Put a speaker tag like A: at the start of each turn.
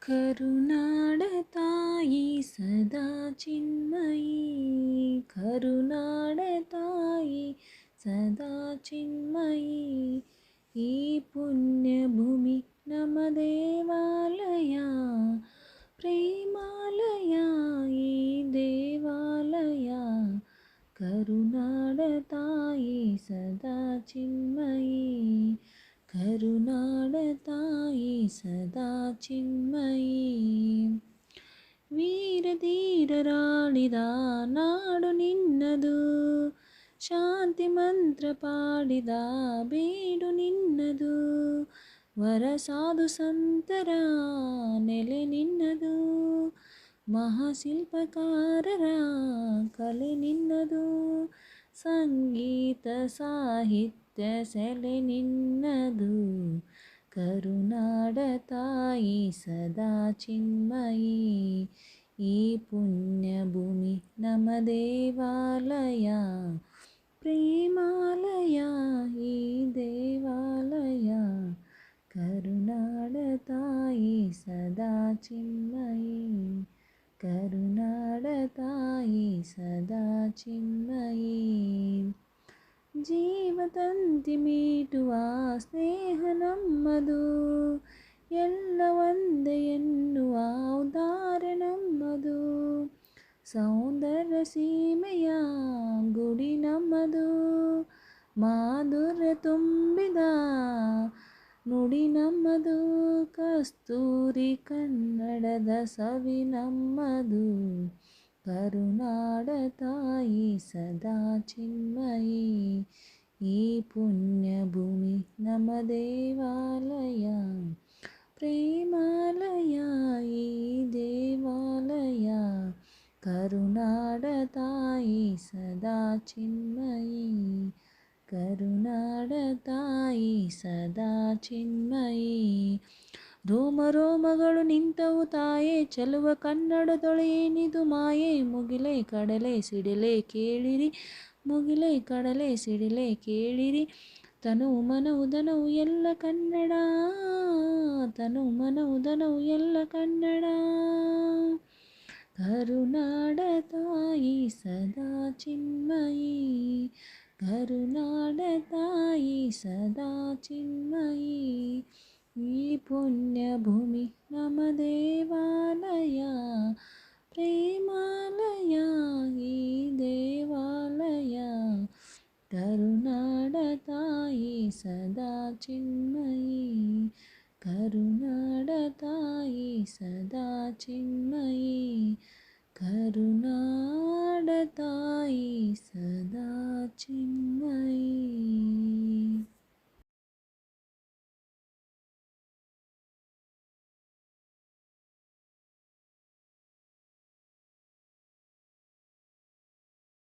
A: ಕರುನಾಡತಾಯಿ ಸದಾ ಚಿನ್ಮಯಿ, ಕರುನಾಡತಾಯಿ ಸದಾ ಚಿನ್ಮಯಿ. ಈ ಪುಣ್ಯ ಭೂಮಿ ನಮ್ಮ ದೇವಾಲಯ, ಪ್ರೇಮಾಲಯ ಈ ದೇವಾಲಯ. ಕರುನಾಡತಾಯಿ ಸದಾ ಚಿನ್ಮಯಿ, ಕರುನಾಡತಾಯಿ ಸದಾ ಚಿನ್ಮಯಿ. ವೀರಧೀರರಾಡಿದ ನಾಡು ನಿನ್ನದು, ಶಾಂತಿ ಮಂತ್ರ ಪಾಡಿದ ಬೀಡು ನಿನ್ನದು. ವರ ಸಾಧು ಸಂತರ ನೆಲೆ ನಿನ್ನದು, ಮಹಾಶಿಲ್ಪಕಾರರ ಕಲೆ ನಿನ್ನದು. ಸಂಗೀತ ಸಾಹಿತ್ಯ ಸೆಲೆ ನಿನ್ನದು, ಕರುನಾಡತಾಯಿ ಸದಾ ಚಿನ್ಮಯಿ. ಈ ಪುಣ್ಯ ಭೂಮಿ ನಮ್ಮ ದೇವಾಲಯ, ಪ್ರೇಮಾಲಯ ಈ ದೇವಾಲಯ. ಕರುನಾಡತಾಯಿ ಸದಾ ಚಿನ್ಮಯಿ, ಕರುನಾಡತಾಯಿ ಸದಾ ಚಿನ್ಮಯಿ. ಜೀವತಂತಿ ಮೀಟುವ ಸ್ನೇಹ ನಮ್ಮದು, ಎಲ್ಲ ಒಂದೇ ಎನ್ನುವ ಉದಾರ ನಮ್ಮದು. ಸೌಂದರ್ಯ ಸೀಮೆಯ ಗುಡಿ ನಮ್ಮದು, ಮಾಧುರ್ಯ ತುಂಬಿದ ನುಡಿ ನಮ್ಮದು. ಕಸ್ತೂರಿ ಕನ್ನಡದ ಸವಿ ನಮ್ಮದು, ಕರುನಾಡತಾಯಿ ಸದಾ ಚಿನ್ಮಯಿ. ಈ ಪುಣ್ಯ ಭೂಮಿ ನಮ್ಮ ದೇವಾಲಯ, ಪ್ರೇಮಾಲಯ ಈ ದೇವಾಲಯ. ಕರುನಾಡತಾಯಿ ಸದಾ ಚಿನ್ಮಯಿ, ಕರುನಾಡತಾಯಿ ಸದಾ ಚಿನ್ಮಯಿ. ರೋಮ ರೋಮಗಳು ನಿಂತವು ತಾಯೇ, ಚೆಲುವ ಕನ್ನಡದೊಳೇನಿದು ಮಾಯೆ. ಮುಗಿಲೆ ಕಡಲೆ ಸಿಡಿಲೆ ಕೇಳಿರಿ, ಮುಗಿಲೆ ಕಡಲೆ ಸಿಡಿಲೆ ಕೇಳಿರಿ. ತನು ಮನ ಉದನವು ಎಲ್ಲ ಕನ್ನಡ, ತನು ಮನ ಉದನವು ಎಲ್ಲ ಕನ್ನಡ. ಕರುನಾಡತಾಯಿ ಸದಾ ಚಿನ್ಮಯಿ, ಕರುನಾಡತಾಯಿ ಸದಾ ಚಿನ್ಮಯಿ. ಈ ಪುಣ್ಯ ಭೂಮಿ ನಮ್ಮ ದೇವಾಲಯ, ಪ್ರೇಮಾಲಯ ಈ ದೇವಾಲಯ. ಕರುನಾಡತಾಯಿ ಸದಾ ಚಿನ್ಮಯಿ, ಕರುನಾಡತಾಯಿ ಸದಾ ಚಿನ್ಮಯಿ.